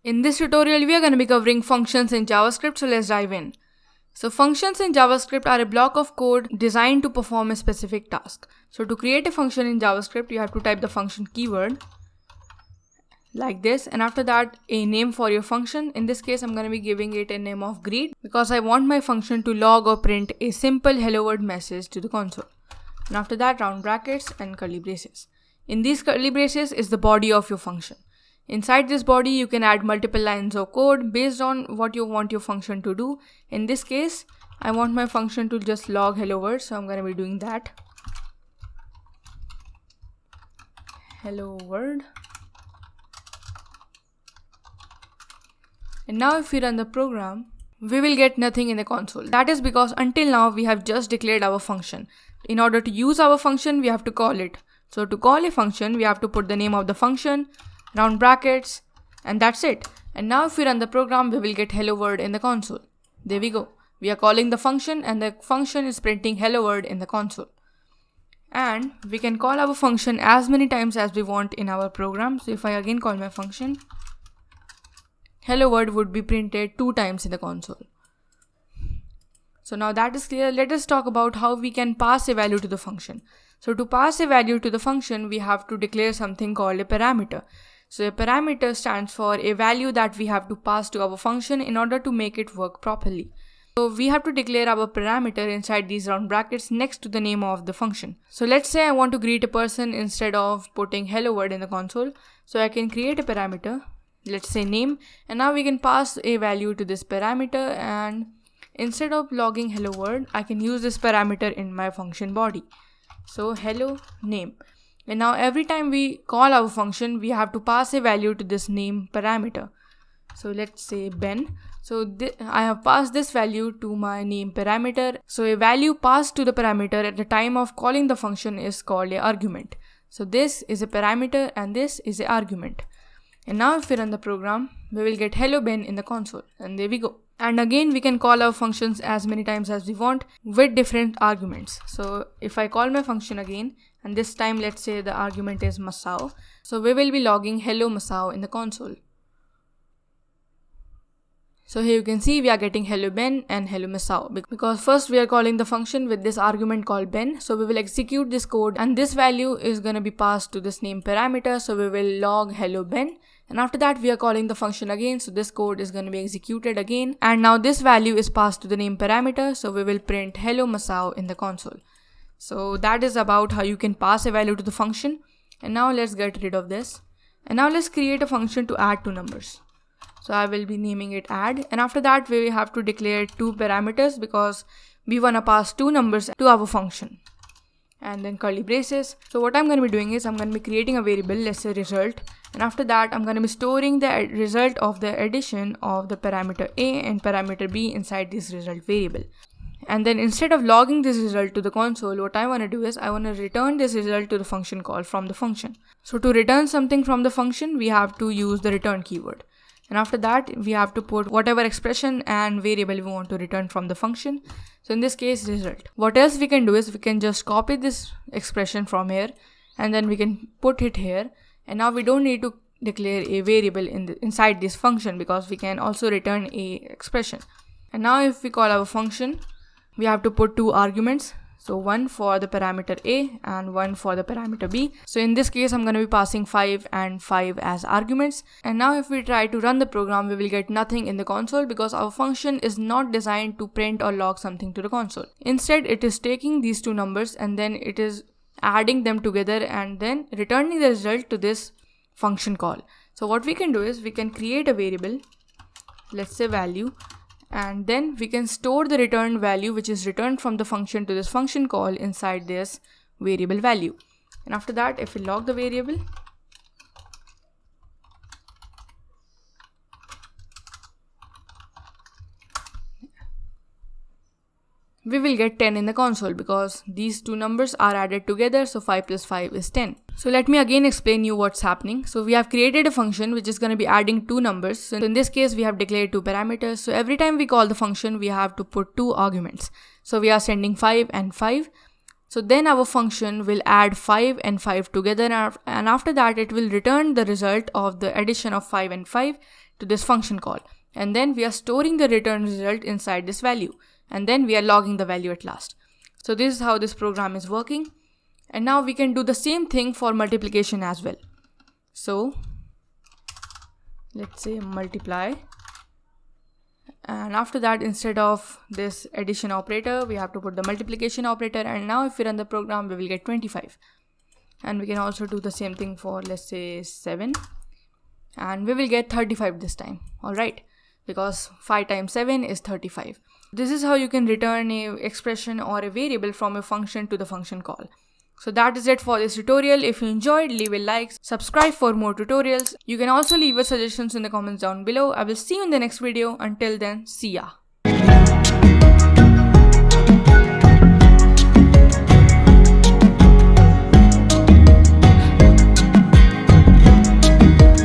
In this tutorial, we are going to be covering functions in JavaScript, so let's dive in. So functions in JavaScript are a block of code designed to perform a specific task. So to create a function in JavaScript, you have to type the function keyword like this, and after that a name for your function. In this case, I'm going to be giving it a name of greet because I want my function to log or print a simple hello world message to the console. And after that, round brackets and curly braces. In these curly braces is the body of your function. Inside this body, you can add multiple lines of code based on what you want your function to do. In this case, I want my function to just log hello world, so I'm going to be doing that. Hello world. And now if we run the program, we will get nothing in the console. That is because until now we have just declared our function. In order to use our function, we have to call it. So to call a function, we have to put the name of the function, round brackets, and that's it. And now if we run the program, we will get hello world in the console. There we go. We are calling the function and the function is printing hello world in the console. And we can call our function as many times as we want in our program. So if I again call my function, hello world would be printed 2 times in the console. So now that is clear, let us talk about how we can pass a value to the function. So to pass a value to the function, we have to declare something called a parameter. So a parameter stands for a value that we have to pass to our function in order to make it work properly. So we have to declare our parameter inside these round brackets next to the name of the function. So let's say I want to greet a person instead of putting hello world in the console. So I can create a parameter, let's say name, and now we can pass a value to this parameter, and instead of logging hello world, I can use this parameter in my function body. So hello name. And now every time we call our function, we have to pass a value to this name parameter. So let's say Ben. So I have passed this value to my name parameter. So a value passed to the parameter at the time of calling the function is called an argument. So this is a parameter and this is an argument. And now if we run the program, we will get hello Ben in the console, and there we go. And again, we can call our functions as many times as we want with different arguments. So if I call my function again, and this time let's say the argument is Masao, so we will be logging hello Masao in the console. So here you can see we are getting hello Ben and hello Masao because first we are calling the function with this argument called Ben. So we will execute this code and this value is going to be passed to this name parameter. So we will log hello Ben. And after that, we are calling the function again. So this code is going to be executed again. And now this value is passed to the name parameter. So we will print hello Masao in the console. So that is about how you can pass a value to the function. And now let's get rid of this. And now let's create a function to add 2 numbers. So I will be naming it add. And after that, we have to declare 2 parameters because we want to pass 2 numbers to our function. And then curly braces. So what I'm going to be doing is I'm going to be creating a variable, let's say result. And after that, I'm going to be storing the result of the addition of the parameter A and parameter B inside this result variable. And then instead of logging this result to the console, what I want to do is I want to return this result to the function call from the function. So to return something from the function, we have to use the return keyword. And after that, we have to put whatever expression and variable we want to return from the function. So in this case, result. What else we can do is we can just copy this expression from here and then we can put it here. And now we don't need to declare a variable inside this function because we can also return a expression. And now if we call our function, we have to put 2 arguments. So one for the parameter A and one for the parameter B. So in this case, I'm going to be passing 5 and 5 as arguments. And now if we try to run the program, we will get nothing in the console because our function is not designed to print or log something to the console. Instead, it is taking these 2 numbers and then it is adding them together and then returning the result to this function call. So what we can do is we can create a variable, let's say value, and then we can store the returned value which is returned from the function to this function call inside this variable value. And after that, if we log the variable, we will get 10 in the console because these 2 numbers are added together. So 5 plus 5 is 10. So let me again explain you what's happening. So we have created a function which is going to be adding 2 numbers. So in this case, we have declared 2 parameters. So every time we call the function, we have to put 2 arguments. So we are sending 5 and 5. So then our function will add 5 and 5 together, and after that it will return the result of the addition of 5 and 5 to this function call. And then we are storing the return result inside this value. And then we are logging the value at last. So this is how this program is working. And now we can do the same thing for multiplication as well. So let's say multiply. And after that, instead of this addition operator, we have to put the multiplication operator. And now if we run the program, we will get 25. And we can also do the same thing for, let's say, 7. And we will get 35 this time. Alright, because 5 times 7 is 35. This is how you can return a expression or a variable from a function to the function call. So that is it for this tutorial. If you enjoyed, leave a like, subscribe for more tutorials. You can also leave your suggestions in the comments down below. I will see you in the next video. Until then, see ya.